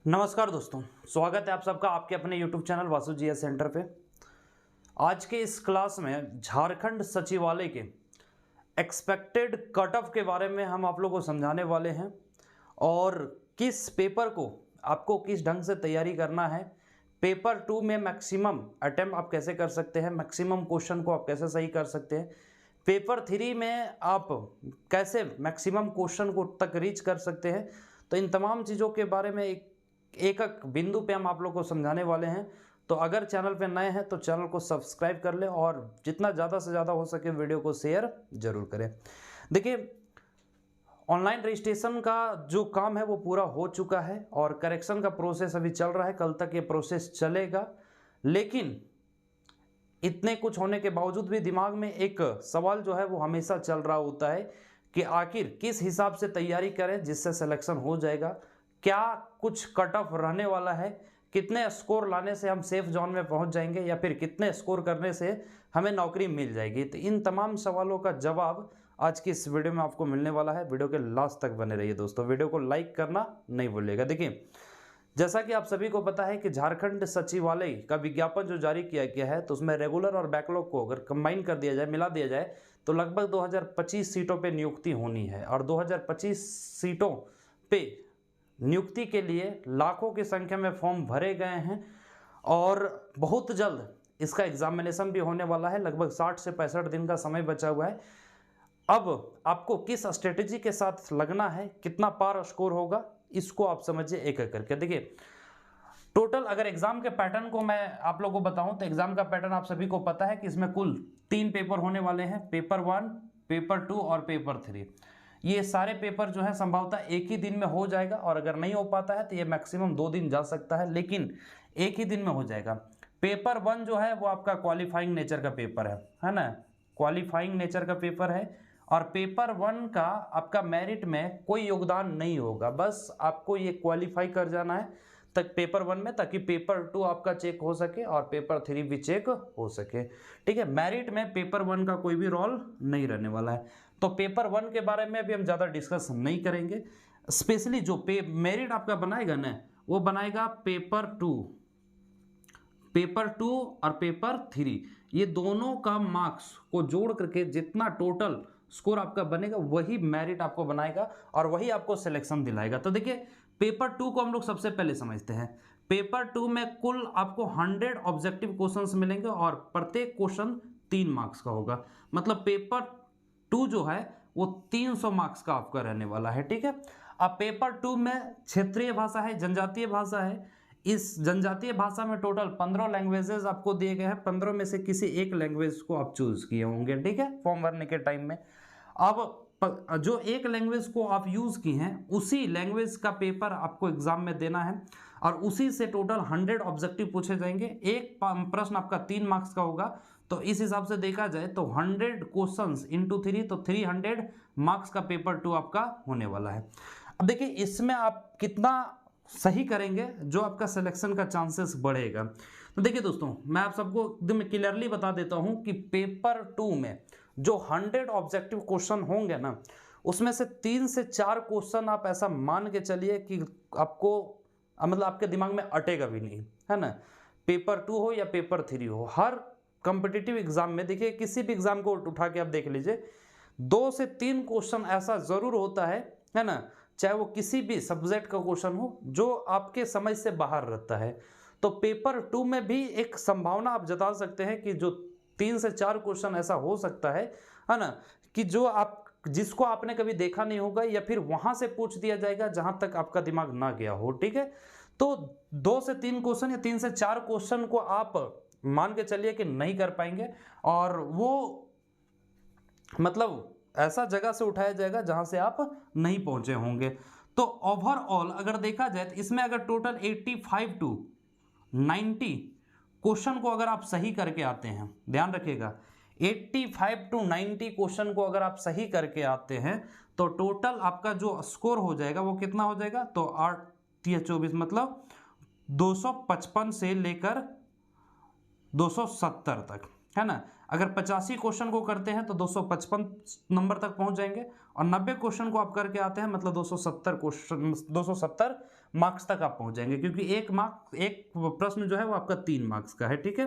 नमस्कार दोस्तों, स्वागत है आप सबका आपके अपने YouTube channel Vasu GS centre पे। आज के इस क्लास में झारखंड सचिवालय के एक्सपेक्टेड कट ऑफ के बारे में हम आप लोगों को समझाने वाले हैं और किस पेपर को आपको किस ढंग से तैयारी करना है। पेपर 2 में मैक्सिमम अटेम्प्ट आप कैसे कर सकते हैं, मैक्सिमम क्वेश्चन को आप कैसे सही कर सकते हैं। पेपर 3 में आप कैसे मैक्सिमम क्वेश्चन को तक रीच कर सकते हैं। तो इन तमाम चीज़ों के बारे में एक बिंदु पे हम आप लोग को समझाने वाले हैं। तो अगर चैनल पे नए हैं तो चैनल को सब्सक्राइब कर लें और जितना ज़्यादा से ज़्यादा हो सके वीडियो को शेयर जरूर करें। देखिए, ऑनलाइन रजिस्ट्रेशन का जो काम है वो पूरा हो चुका है और करेक्शन का प्रोसेस अभी चल रहा है। कल तक ये प्रोसेस चलेगा, लेकिन इतने कुछ होने के बावजूद भी दिमाग में एक सवाल जो है वो हमेशा चल रहा होता है कि आखिर किस हिसाब से तैयारी करें जिससे सिलेक्शन हो जाएगा। क्या कुछ कट ऑफ रहने वाला है, कितने स्कोर लाने से हम सेफ जोन में पहुंच जाएंगे या फिर कितने स्कोर करने से हमें नौकरी मिल जाएगी। तो इन तमाम सवालों का जवाब आज की इस वीडियो में आपको मिलने वाला है। वीडियो के लास्ट तक बने रहिए दोस्तों, वीडियो को लाइक करना नहीं भूलिएगा। देखिए, जैसा कि आप सभी को पता है कि झारखंड सचिवालय का विज्ञापन जो जारी किया गया है तो उसमें रेगुलर और बैकलॉग को अगर कंबाइन कर दिया जाए, मिला दिया जाए, तो लगभग 2025 सीटों पे नियुक्ति होनी है और 2025 सीटों पे नियुक्ति के लिए लाखों की संख्या में फॉर्म भरे गए हैं और बहुत जल्द इसका एग्जामिनेशन भी होने वाला है। लगभग 60 से 65 दिन का समय बचा हुआ है। अब आपको किस स्ट्रेटेजी के साथ लगना है, कितना पार स्कोर होगा, इसको आप समझिए एक एक करके। देखिए, टोटल अगर एग्जाम के पैटर्न को मैं आप लोगों को बताऊं तो एग्जाम का पैटर्न आप सभी को पता है कि इसमें कुल 3 पेपर होने वाले हैं, पेपर 1, पेपर 2 और पेपर 3। ये सारे पेपर जो है संभवतः एक ही दिन में हो जाएगा और अगर नहीं हो पाता है तो ये मैक्सिमम 2 दिन जा सकता है, लेकिन एक ही दिन में हो जाएगा। पेपर 1 जो है वो आपका क्वालिफाइंग नेचर का पेपर है ना, क्वालिफाइंग नेचर का पेपर है और पेपर 1 का आपका मेरिट में कोई योगदान नहीं होगा, बस आपको ये क्वालिफाई कर जाना है तक पेपर 1 में, ताकि पेपर 2 आपका चेक हो सके और पेपर 3 भी चेक हो सके। ठीक है, मेरिट में पेपर 1 का कोई भी रोल नहीं रहने वाला है। तो पेपर 1 के बारे में अभी हम ज़्यादा डिस्कस नहीं करेंगे। स्पेशली जो मेरिट आपका बनाएगा ना, वो बनाएगा पेपर 2 और पेपर 3। ये दोनों का मार्क्स को जोड़ करके जितना टोटल स्कोर आपका बनेगा वही मेरिट आपको बनाएगा और वही आपको सिलेक्शन दिलाएगा। तो देखिए, पेपर 2 को हम लोग सबसे पहले समझते हैं। पेपर 2 में कुल आपको 100 ऑब्जेक्टिव क्वेश्चंस मिलेंगे और प्रत्येक क्वेश्चन 3 मार्क्स का होगा। मतलब पेपर 2 जो है वो 300 मार्क्स का आपका रहने वाला है। ठीक है, अब पेपर 2 में क्षेत्रीय भाषा है, जनजातीय भाषा है। इस जनजातीय भाषा में टोटल 15 लैंग्वेजेस आपको दिए गए हैं। 15 में से किसी एक लैंग्वेज को आप चूज किए होंगे, ठीक है, फॉर्म भरने के टाइम में। अब जो एक लैंग्वेज को आप यूज की हैं उसी लैंग्वेज का पेपर आपको एग्जाम में देना है और उसी से टोटल 100 ऑब्जेक्टिव पूछे जाएंगे। एक प्रश्न आपका 3 मार्क्स का होगा। तो इस हिसाब से देखा जाए तो 100 क्वेश्चंस इंटू 3, तो 300 मार्क्स का पेपर 2 आपका होने वाला है। अब देखिए, इसमें आप कितना सही करेंगे जो आपका सिलेक्शन का चांसेस बढ़ेगा। तो देखिए दोस्तों, मैं आप सबको एकदम क्लियरली बता देता हूं कि पेपर 2 में जो 100 ऑब्जेक्टिव क्वेश्चन होंगे ना, उसमें से 3 से 4 क्वेश्चन आप ऐसा मान के चलिए कि आपको मतलब आपके दिमाग में अटेगा भी नहीं, है ना। पेपर 2 हो या पेपर 3 हो, हर कॉम्पिटिटिव एग्जाम में देखिए, किसी भी एग्जाम को उठा के आप देख लीजिए, 2 से 3 क्वेश्चन ऐसा जरूर होता है ना, चाहे वो किसी भी सब्जेक्ट का क्वेश्चन हो जो आपके समझ से बाहर रहता है। तो पेपर 2 में भी एक संभावना आप जता सकते हैं कि जो 3 से 4 क्वेश्चन ऐसा हो सकता है ना, कि जो आप जिसको आपने कभी देखा नहीं होगा या फिर वहां से पूछ दिया जाएगा जहां तक आपका दिमाग ना गया हो। ठीक है, तो 2 से 3 क्वेश्चन या 3 से 4 क्वेश्चन को आप मान के चलिए कि नहीं कर पाएंगे और वो मतलब ऐसा जगह से उठाया जाएगा जहां से आप नहीं पहुंचे होंगे। तो ओवरऑल अगर देखा जाए तो इसमें अगर टोटल 85 टू 90 क्वेश्चन को अगर आप सही करके आते हैं, ध्यान रखिएगा, 85 टू 90 क्वेश्चन को अगर आप सही करके आते हैं तो टोटल आपका जो स्कोर हो जाएगा वो कितना हो जाएगा, तो 8 या 24 मतलब 255 से लेकर 270 तक, है ना। अगर 85 क्वेश्चन को करते हैं तो 255 नंबर तक पहुंच जाएंगे और 90 क्वेश्चन को आप करके आते हैं, मतलब 270 क्वेश्चन, 270 मार्क्स तक आप पहुंच जाएंगे, क्योंकि एक प्रश्न जो है वो आपका 3 मार्क्स का है, ठीक है।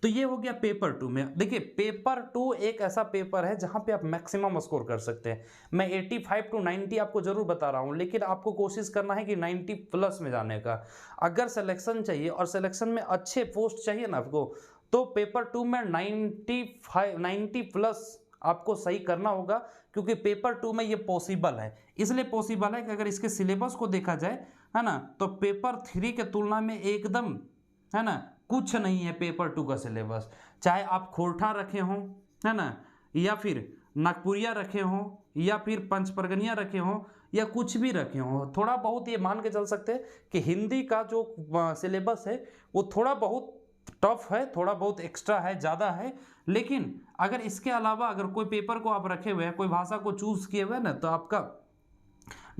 तो ये हो गया पेपर 2 में। देखिए पेपर 2 एक ऐसा पेपर है जहां पे आप मैक्सिमम स्कोर कर सकते हैं। मैं 85 to 90 आपको जरूर बता रहा हूं, लेकिन आपको कोशिश करना है कि 90 प्लस में जाने का। अगर सिलेक्शन चाहिए और सिलेक्शन में अच्छे पोस्ट चाहिए ना आपको, तो पेपर 2 में 90 प्लस आपको सही करना होगा, क्योंकि पेपर 2 में ये पॉसिबल है। इसलिए पॉसिबल है कि अगर इसके सिलेबस को देखा जाए, है ना, तो पेपर 3 के तुलना में एकदम, है ना, कुछ नहीं है पेपर 2 का सिलेबस। चाहे आप खोरठा रखे हों, है ना, या फिर नागपुरिया रखे हों, या फिर पंचपरगनिया रखे हों, या कुछ भी रखे हों, थोड़ा बहुत ये मान के चल सकते हैं कि हिंदी का जो सिलेबस है वो थोड़ा बहुत टफ है, थोड़ा बहुत एक्स्ट्रा है, ज़्यादा है। लेकिन अगर इसके अलावा अगर कोई पेपर को आप रखे हुए हैं, कोई भाषा को चूज किए हुए हैं ना, तो आपका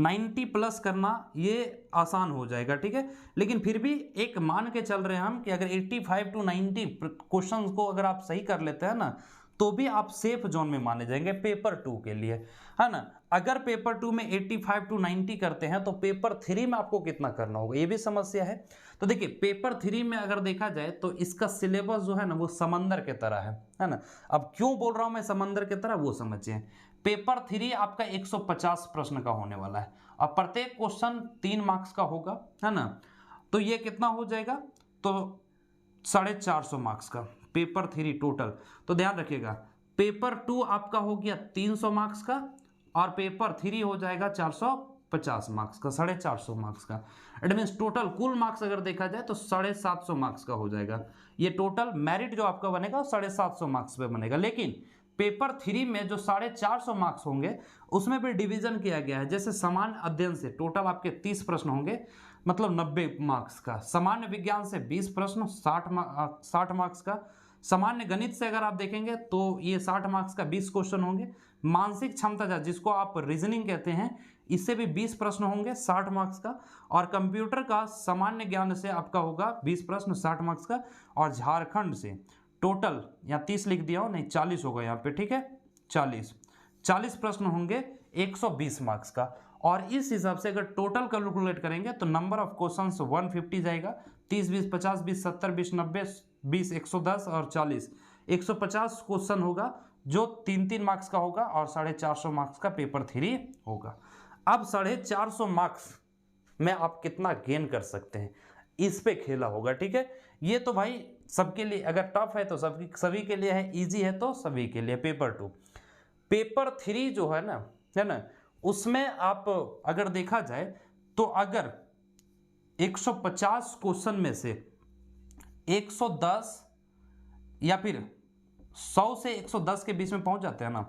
90 प्लस करना ये आसान हो जाएगा, ठीक है। लेकिन फिर भी एक मान के चल रहे हैं हम कि अगर 85 to 90 क्वेश्चन को अगर आप सही कर लेते हैं ना, तो भी आप सेफ जोन में माने जाएंगे पेपर 2 के लिए, है ना। अगर पेपर 2 में 85 to 90 करते हैं, तो पेपर 3 में आपको कितना करना होगा, ये भी समस्या है। तो देखिए पेपर 3 में अगर देखा जाए तो इसका सिलेबस जो है ना वो समंदर के तरह है ना। अब क्यों बोल रहा हूं मैं समंदर के तरह, वो समझिए। पेपर 3 आपका 150 प्रश्न का होने वाला है, और प्रत्येक क्वेश्चन 3 मार्क्स का होगा, है ना। तो ये कितना हो जाएगा, तो 450 मार्क्स का पेपर 3 टोटल। तो ध्यान रखिएगा, पेपर 2 आपका हो गया 300 मार्क्स का, और पेपर 3 हो जाएगा 450 मार्क्स का, 450 मार्क्स का। इट मीन्स टोटल कुल मार्क्स अगर देखा जाए तो 750 मार्क्स का हो जाएगा। ये टोटल मेरिट जो आपका बनेगा 750 मार्क्स पे बनेगा। लेकिन पेपर 3 में जो 450 मार्क्स होंगे उसमें भी डिवीजन किया गया है। जैसे सामान्य अध्ययन से टोटल आपके 30 प्रश्न होंगे, मतलब 90 मार्क्स का। सामान्य विज्ञान से 20 प्रश्न, 60 मार्क्स का। सामान्य गणित से अगर आप देखेंगे तो ये 60 मार्क्स का 20 क्वेश्चन होंगे। मानसिक क्षमता जिसको आप रीजनिंग कहते हैं, इससे भी 20 प्रश्न होंगे 60 मार्क्स का। और कंप्यूटर का सामान्य ज्ञान से आपका होगा 20 प्रश्न 60 मार्क्स का। और झारखंड से टोटल, यहाँ 30 लिख दिया हो, नहीं 40 होगा यहाँ पे, ठीक है, 40 प्रश्न होंगे 120 मार्क्स का। और इस हिसाब से अगर टोटल कैलकुलेट करेंगे तो नंबर ऑफ क्वेश्चंस 150 जाएगा। 30 20 50 20 70 20 90 20 110 और 40, 150 क्वेश्चन होगा जो 3-3 मार्क्स का होगा, और 450 मार्क्स का पेपर 3 होगा। अब 450 मार्क्स में आप कितना गेन कर सकते हैं, इस पे खेला होगा, ठीक है। ये तो भाई सबके लिए, अगर टफ है तो सभी के लिए है, इजी है तो सभी के लिए। पेपर 2, पेपर 3 जो है ना, उसमें आप अगर देखा जाए तो अगर 150 क्वेश्चन में से 110 या फिर 100 से 110 के बीच में पहुंच जाते हैं ना,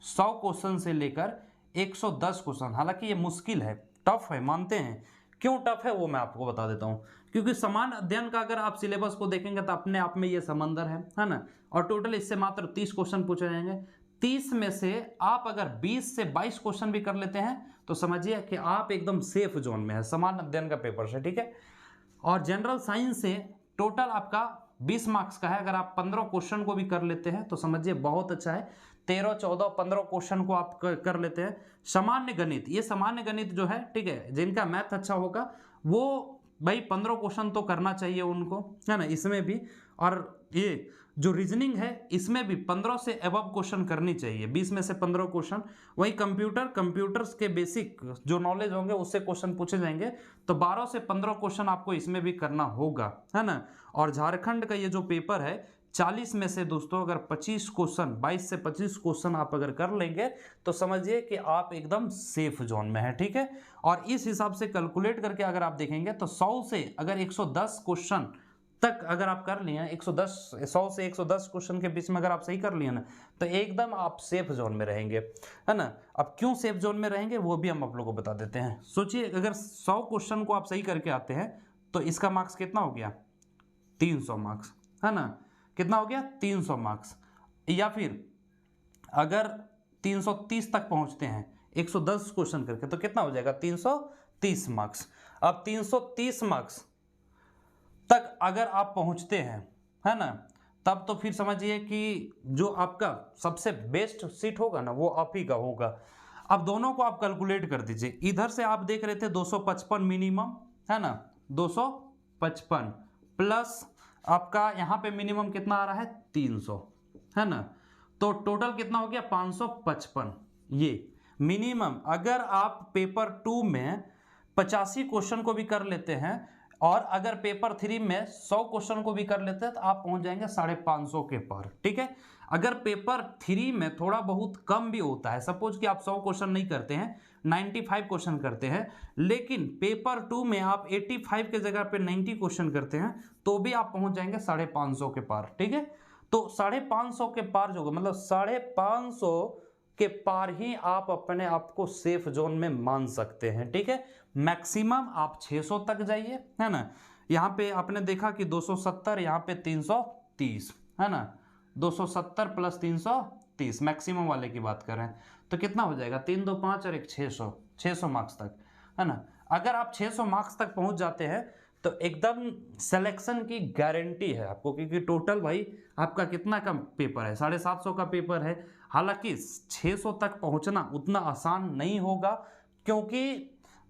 100 क्वेश्चन से लेकर 110 क्वेश्चन, हालांकि ये मुश्किल है, टफ है, मानते हैं। क्यों टफ है वो मैं आपको बता देता हूं। क्योंकि समान अध्ययन का अगर आप सिलेबस को देखेंगे तो अपने आप में ये समंदर है ना। और टोटल इससे मात्र 30 क्वेश्चन पूछे जाएंगे। 30 में से आप अगर 20 से 22 क्वेश्चन भी कर लेते हैं तो समझिए कि आप एकदम सेफ जोन में है समान अध्ययन का पेपर से, ठीक है। और जनरल साइंस से टोटल आपका 20 मार्क्स का है, अगर आप 15 क्वेश्चन को भी कर लेते हैं तो समझिए बहुत अच्छा है। 13 14 15 क्वेश्चन को आप कर लेते हैं। सामान्य गणित, ये सामान्य गणित जो है, ठीक है, जिनका मैथ अच्छा होगा वो भाई 15 क्वेश्चन तो करना चाहिए उनको, है ना, इसमें भी। और ये जो रीजनिंग है इसमें भी 15 से अबव क्वेश्चन करनी चाहिए, 20 में से 15 क्वेश्चन। वही कंप्यूटर्स के बेसिक जो नॉलेज होंगे उससे क्वेश्चन पूछे जाएंगे, तो 12 से 15 क्वेश्चन आपको इसमें भी करना होगा, है ना। और झारखंड का ये जो पेपर है 40 में से दोस्तों अगर 25 क्वेश्चन, 22 से 25 क्वेश्चन आप अगर कर लेंगे तो समझिए कि आप एकदम सेफ जोन में है, ठीक है। और इस हिसाब से कैलकुलेट करके अगर आप देखेंगे तो 100 से अगर 110 क्वेश्चन तक अगर आप कर लिए, 100 से 110 क्वेश्चन के बीच में अगर आप सही कर लिए ना, तो एकदम आप सेफ जोन में रहेंगे, है ना। अब क्यों सेफ जोन में रहेंगे वो भी हम आप लोगों को बता देते हैं। सोचिए अगर 100 क्वेश्चन को आप सही करके आते हैं तो इसका मार्क्स कितना हो गया, 300 मार्क्स, है ना। कितना हो गया, 300 मार्क्स। या फिर अगर 330 तक पहुंचते हैं 110 क्वेश्चन करके तो कितना हो जाएगा, 330 मार्क्स। अब 330 मार्क्स तक अगर आप पहुंचते हैं, है ना, तब तो फिर समझिए कि जो आपका सबसे बेस्ट सीट होगा ना वो आप ही का होगा। अब दोनों को आप कैलकुलेट कर दीजिए। इधर से आप देख रहे थे 255 मिनिमम, है ना, 255 प्लस आपका यहाँ पे मिनिमम कितना आ रहा है 300, है ना, तो टोटल कितना हो गया 555। ये मिनिमम अगर आप पेपर 2 में 85 क्वेश्चन को भी कर लेते हैं और अगर पेपर 3 में 100 क्वेश्चन को भी कर लेते हैं तो आप पहुंच जाएंगे 550 के पार। ठीक है, अगर पेपर 3 में थोड़ा बहुत कम भी होता है, सपोज कि आप 100 क्वेश्चन नहीं करते हैं, 95 क्वेश्चन करते हैं, लेकिन पेपर 2 में आप 85 के जगह पे 90 क्वेश्चन करते हैं तो भी आप पहुंच जाएंगे 550 के पार। ठीक है, तो 550 के पार जो होगा मतलब 550 के पार ही आप अपने आप को सेफ जोन में मान सकते हैं। ठीक है, मैक्सिमम आप 600 तक जाइए, है ना, यहाँ पे आपने देखा कि 270, यहाँ पे 330, है ना, 270 प्लस 330 मैक्सिमम वाले की बात कर रहे हैं तो कितना हो जाएगा 3 2 5 और 1 600 मार्क्स तक, है ना। अगर आप 600 मार्क्स तक पहुंच जाते हैं तो एकदम सिलेक्शन की गारंटी है आपको, क्योंकि टोटल भाई आपका कितना का पेपर है 750 का पेपर है। हालांकि 600 तक पहुंचना उतना आसान नहीं होगा क्योंकि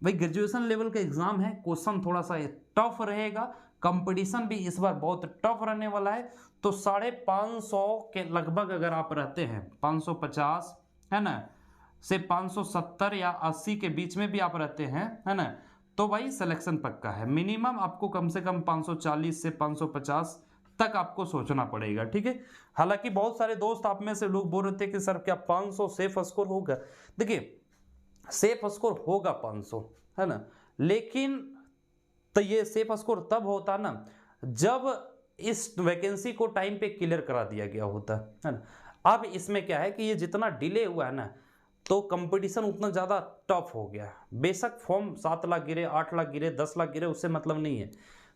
भाई ग्रेजुएशन लेवल का एग्जाम है, क्वेश्चन थोड़ा सा टफ रहेगा, कंपटीशन भी इस बार बहुत टफ रहने वाला है। तो 550 के लगभग अगर आप रहते हैं 550, है ना, से 570 या 80 के बीच में भी आप रहते हैं, है ना, तो भाई सिलेक्शन पक्का है। मिनिमम आपको कम से कम 540 से 550 तक आपको सोचना पड़ेगा। ठीक है, हालांकि बहुत सारे दोस्त आप में से लोग बोल रहे थे कि सर क्या 500 सेफ स्कोर होगा। देखिए सेफ स्कोर होगा 500, है ना, लेकिन तो ये सेफ स्कोर तब होता ना जब इस वैकेंसी को टाइम पे क्लियर करा दिया गया होता है ना। अब इसमें क्या है कि ये जितना डिले हुआ है ना तो कंपटीशन उतना ज़्यादा टफ हो गया। बेशक फॉर्म 7 लाख गिरे, 8 लाख गिरे, 10 लाख गिरे, उससे मतलब नहीं है।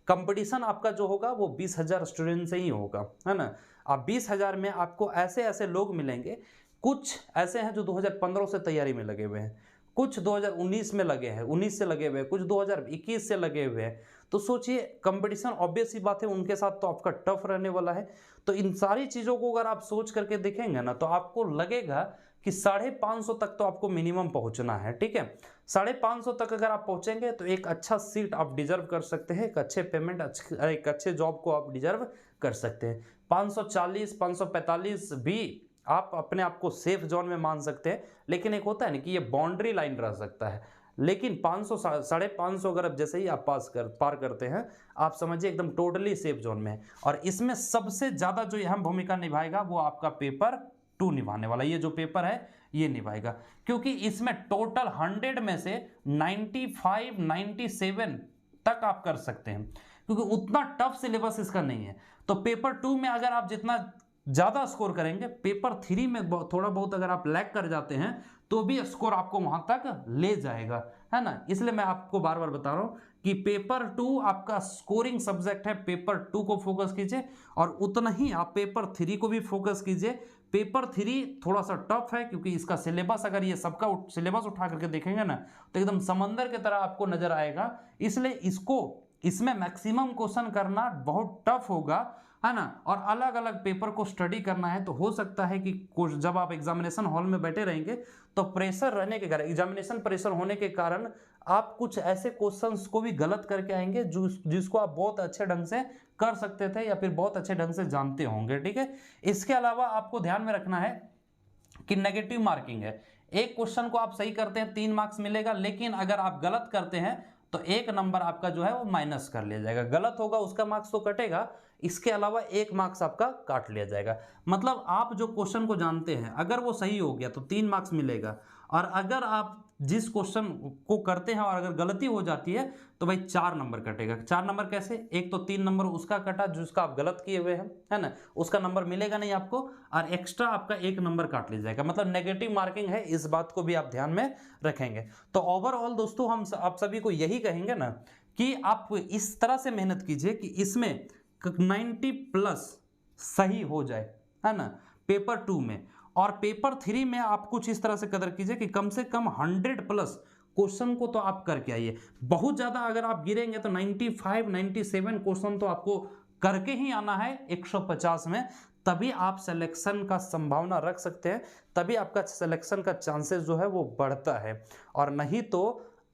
कंपटीशन आपका जो होगा वो 20,000 स्टूडेंट से ही होगा, है ना। अब 20,000 में आपको ऐसे ऐसे लोग मिलेंगे, कुछ ऐसे हैं जो 2015 से तैयारी में लगे हुए हैं, कुछ 2019 में लगे हैं, 19 से लगे हुए हैं, कुछ 2021 से लगे हुए हैं। तो सोचिए कंपटीशन ऑब्वियस सी बात है उनके साथ तो आपका टफ रहने वाला है। तो इन सारी चीज़ों को अगर आप सोच करके देखेंगे ना तो आपको लगेगा कि 550 तक तो आपको मिनिमम पहुंचना है। ठीक है, 550 तक अगर आप पहुंचेंगे तो एक अच्छा सीट आप डिजर्व कर सकते हैं, एक अच्छे पेमेंट, एक अच्छे जॉब को आप डिजर्व कर सकते हैं। 540 545 भी आप अपने आप को सेफ जोन में मान सकते हैं, लेकिन एक होता है ना कि ये बाउंड्री लाइन रह सकता है। लेकिन 500 550 अगर आप जैसे ही आप पार करते हैं आप समझिए एकदम टोटली सेफ जोन में है। और इसमें सबसे ज़्यादा जो अहम भूमिका निभाएगा वो आपका पेपर 2 निभाने वाला, ये जो पेपर है ये निभाएगा, क्योंकि इसमें टोटल 100 में से 95 97 तक आप कर सकते हैं, क्योंकि उतना टफ सिलेबस इसका नहीं है। तो पेपर 2 में अगर आप जितना ज़्यादा स्कोर करेंगे, पेपर 3 में थोड़ा बहुत अगर आप लैग कर जाते हैं तो भी स्कोर आपको वहां तक ले जाएगा, है ना। इसलिए मैं आपको बार बार बता रहा हूं कि पेपर 2 आपका स्कोरिंग सब्जेक्ट है, पेपर 2 को फोकस कीजिए और उतना ही आप पेपर 3 को भी फोकस कीजिए। पेपर 3 थोड़ा सा टफ है क्योंकि इसका सिलेबस अगर ये सबका सिलेबस उठा करके देखेंगे ना तो एकदम समंदर की तरह आपको नजर आएगा, इसलिए इसमें मैक्सिमम क्वेश्चन करना बहुत टफ होगा, है ना। और अलग अलग पेपर को स्टडी करना है तो हो सकता है कि जब आप एग्जामिनेशन हॉल में बैठे रहेंगे तो प्रेशर रहने के कारण, एग्जामिनेशन प्रेशर होने के कारण आप कुछ ऐसे क्वेश्चंस को भी गलत करके आएंगे जिसको आप बहुत अच्छे ढंग से कर सकते थे या फिर बहुत अच्छे ढंग से जानते होंगे। ठीक है, इसके अलावा आपको ध्यान में रखना है कि नेगेटिव मार्किंग है। एक क्वेश्चन को आप सही करते हैं 3 मार्क्स मिलेगा, लेकिन अगर आप गलत करते हैं तो 1 नंबर आपका जो है वो माइनस कर लिया जाएगा। गलत होगा उसका मार्क्स तो कटेगा, इसके अलावा 1 मार्क्स आपका काट लिया जाएगा। मतलब आप जो क्वेश्चन को जानते हैं अगर वो सही हो गया तो 3 मार्क्स मिलेगा, और अगर आप जिस क्वेश्चन को करते हैं और अगर गलती हो जाती है तो भाई 4 नंबर कटेगा। 4 नंबर कैसे? एक तो 3 नंबर उसका कटा जिसका आप गलत किए हुए हैं, है ना, उसका नंबर मिलेगा नहीं आपको, और एक्स्ट्रा आपका 1 नंबर काट लिया जाएगा। मतलब नेगेटिव मार्किंग है, इस बात को भी आप ध्यान में रखेंगे। तो ओवरऑल दोस्तों हम आप सभी को यही कहेंगे ना कि आप इस तरह से मेहनत कीजिए कि इसमें 90 प्लस सही हो जाए, है ना, पेपर 2 में। और पेपर 3 में आप कुछ इस तरह से कदर कीजिए कि कम से कम 100 प्लस क्वेश्चन को तो आप करके आइए। बहुत ज़्यादा अगर आप गिरेंगे तो 95 97 क्वेश्चन तो आपको करके ही आना है 150 में, तभी आप सिलेक्शन का संभावना रख सकते हैं, तभी आपका सिलेक्शन का चांसेस जो है वो बढ़ता है। और नहीं तो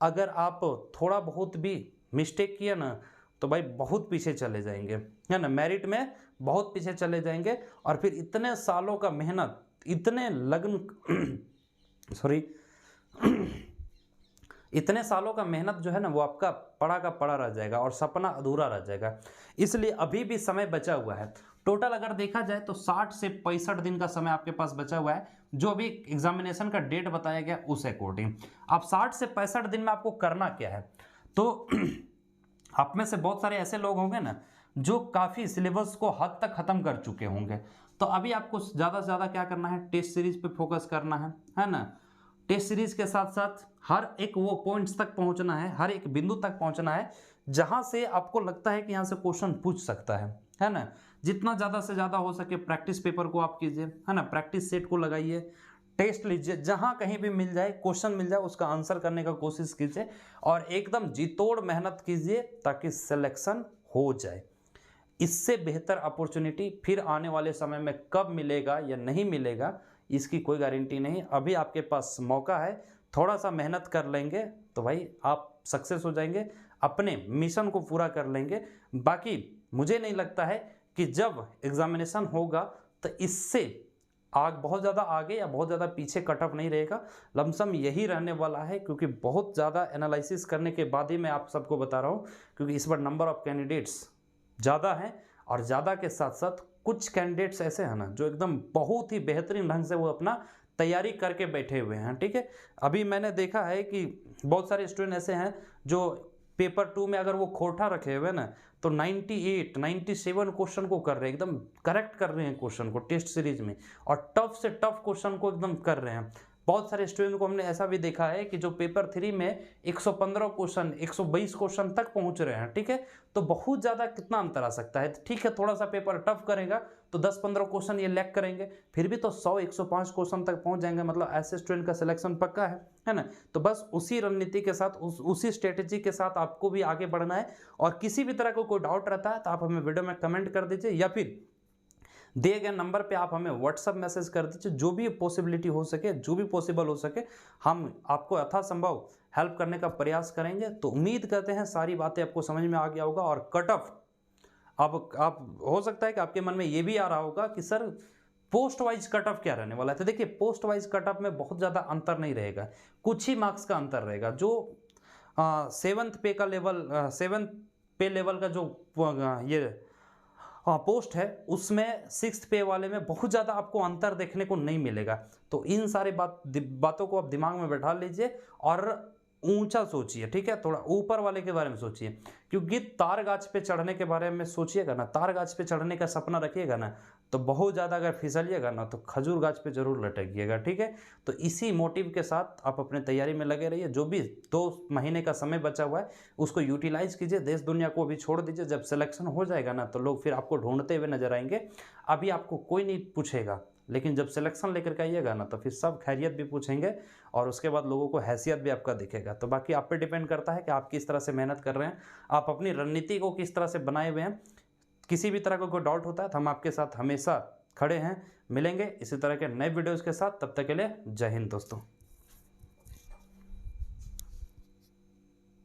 अगर आप थोड़ा बहुत भी मिस्टेक किया ना तो भाई बहुत पीछे चले जाएंगे, है ना, मेरिट में बहुत पीछे चले जाएंगे। और फिर इतने सालों का मेहनत, इतने लगन सॉरी इतने सालों का मेहनत जो है ना वो आपका पड़ा का पड़ा रह जाएगा और सपना अधूरा रह जाएगा। इसलिए अभी भी समय बचा हुआ है। टोटल अगर देखा जाए तो 60 से 65 दिन का समय आपके पास बचा हुआ है, जो अभी एग्जामिनेशन का डेट बताया गया उस अकॉर्डिंग। अब 60 से 65 दिन में आपको करना क्या है, तो आप में से बहुत सारे ऐसे लोग होंगे ना जो काफ़ी सिलेबस को हद तक ख़त्म कर चुके होंगे। तो अभी आपको ज़्यादा से ज़्यादा क्या करना है, टेस्ट सीरीज पे फोकस करना है ना। टेस्ट सीरीज के साथ साथ हर एक वो पॉइंट्स तक पहुंचना है, हर एक बिंदु तक पहुंचना है जहां से आपको लगता है कि यहाँ से क्वेश्चन पूछ सकता है ना। जितना ज़्यादा से ज़्यादा हो सके प्रैक्टिस पेपर को आप कीजिए, है ना, प्रैक्टिस सेट को लगाइए, टेस्ट लीजिए, जहां कहीं भी मिल जाए क्वेश्चन मिल जाए उसका आंसर करने का कोशिश कीजिए और एकदम जी तोड़ मेहनत कीजिए ताकि सिलेक्शन हो जाए। इससे बेहतर अपॉर्चुनिटी फिर आने वाले समय में कब मिलेगा या नहीं मिलेगा इसकी कोई गारंटी नहीं। अभी आपके पास मौका है, थोड़ा सा मेहनत कर लेंगे तो भाई आप सक्सेस हो जाएंगे, अपने मिशन को पूरा कर लेंगे। बाकी मुझे नहीं लगता है कि जब एग्जामिनेशन होगा तो इससे बहुत ज़्यादा आगे या बहुत ज़्यादा पीछे कट ऑफ नहीं रहेगा, लमसम यही रहने वाला है। क्योंकि बहुत ज़्यादा एनालिसिस करने के बाद ही मैं आप सबको बता रहा हूँ, क्योंकि इस बार नंबर ऑफ कैंडिडेट्स ज़्यादा हैं और ज़्यादा के साथ साथ कुछ कैंडिडेट्स ऐसे हैं ना जो एकदम बहुत ही बेहतरीन ढंग से वो अपना तैयारी करके बैठे हुए हैं, ठीक है। अभी मैंने देखा है कि बहुत सारे स्टूडेंट ऐसे हैं जो पेपर 2 में अगर वो खोटा रखे हुए ना तो 98, 97 क्वेश्चन को कर रहे हैं, एकदम करेक्ट कर रहे हैं क्वेश्चन को टेस्ट सीरीज में, और टफ से टफ क्वेश्चन को एकदम कर रहे हैं। बहुत सारे स्टूडेंट को हमने ऐसा भी देखा है कि जो पेपर 3 में 115 क्वेश्चन, 120 क्वेश्चन तक पहुंच रहे हैं, ठीक है। तो बहुत ज़्यादा कितना अंतर आ सकता है, ठीक है, थोड़ा सा पेपर टफ करेगा तो 10-15 क्वेश्चन ये लैक करेंगे, फिर भी तो 100-105 क्वेश्चन तक पहुंच जाएंगे, मतलब ऐसे स्टूडेंट का सिलेक्शन पक्का है ना। तो बस उसी रणनीति के साथ, उसी स्ट्रेटेजी के साथ आपको भी आगे बढ़ना है। और किसी भी तरह का कोई डाउट रहता है तो आप हमें वीडियो में कमेंट कर दीजिए या फिर दिए गए नंबर पे आप हमें व्हाट्सअप मैसेज कर दीजिए। जो भी पॉसिबिलिटी हो सके, जो भी पॉसिबल हो सके, हम आपको यथासंभव हेल्प करने का प्रयास करेंगे। तो उम्मीद करते हैं सारी बातें आपको समझ में आ गया होगा। और कट ऑफ अब आप हो सकता है कि आपके मन में ये भी आ रहा होगा कि sir post wise cut off क्या रहने वाला है। तो देखिए, पोस्ट वाइज कट ऑफ में बहुत ज़्यादा अंतर नहीं रहेगा, कुछ ही मार्क्स का अंतर रहेगा। जो 7th पे का लेवल, 7th पे लेवल का जो ये पोस्ट है उसमें 6th पे वाले में बहुत ज़्यादा आपको अंतर देखने को नहीं मिलेगा। तो इन सारे बातों को आप दिमाग में बैठा लीजिए और ऊंचा सोचिए, ठीक है, थोड़ा ऊपर वाले के बारे में सोचिए। क्योंकि तार गाछ पे चढ़ने के बारे में सोचिएगा ना, तार गाछ पे चढ़ने का सपना रखिएगा ना तो बहुत ज़्यादा अगर फिसलिएगा ना तो खजूर गाछ पे जरूर लटकिएगा, ठीक है। तो इसी मोटिव के साथ आप अपने तैयारी में लगे रहिए। जो भी 2 महीने का समय बचा हुआ है उसको यूटिलाइज कीजिए, देश दुनिया को भी छोड़ दीजिए। जब सिलेक्शन हो जाएगा ना तो लोग फिर आपको ढूंढते हुए नजर आएंगे। अभी आपको कोई नहीं पूछेगा, लेकिन जब सिलेक्शन लेकर के आइएगा ना तो फिर सब खैरियत भी पूछेंगे और उसके बाद लोगों को हैसियत भी आपका दिखेगा। तो बाकी आप पे डिपेंड करता है कि आप किस तरह से मेहनत कर रहे हैं, आप अपनी रणनीति को किस तरह से बनाए हुए हैं। किसी भी तरह का कोई डाउट होता है तो हम आपके साथ हमेशा खड़े हैं। मिलेंगे इसी तरह के नए वीडियोज़ के साथ, तब तक के लिए जय हिंद दोस्तों।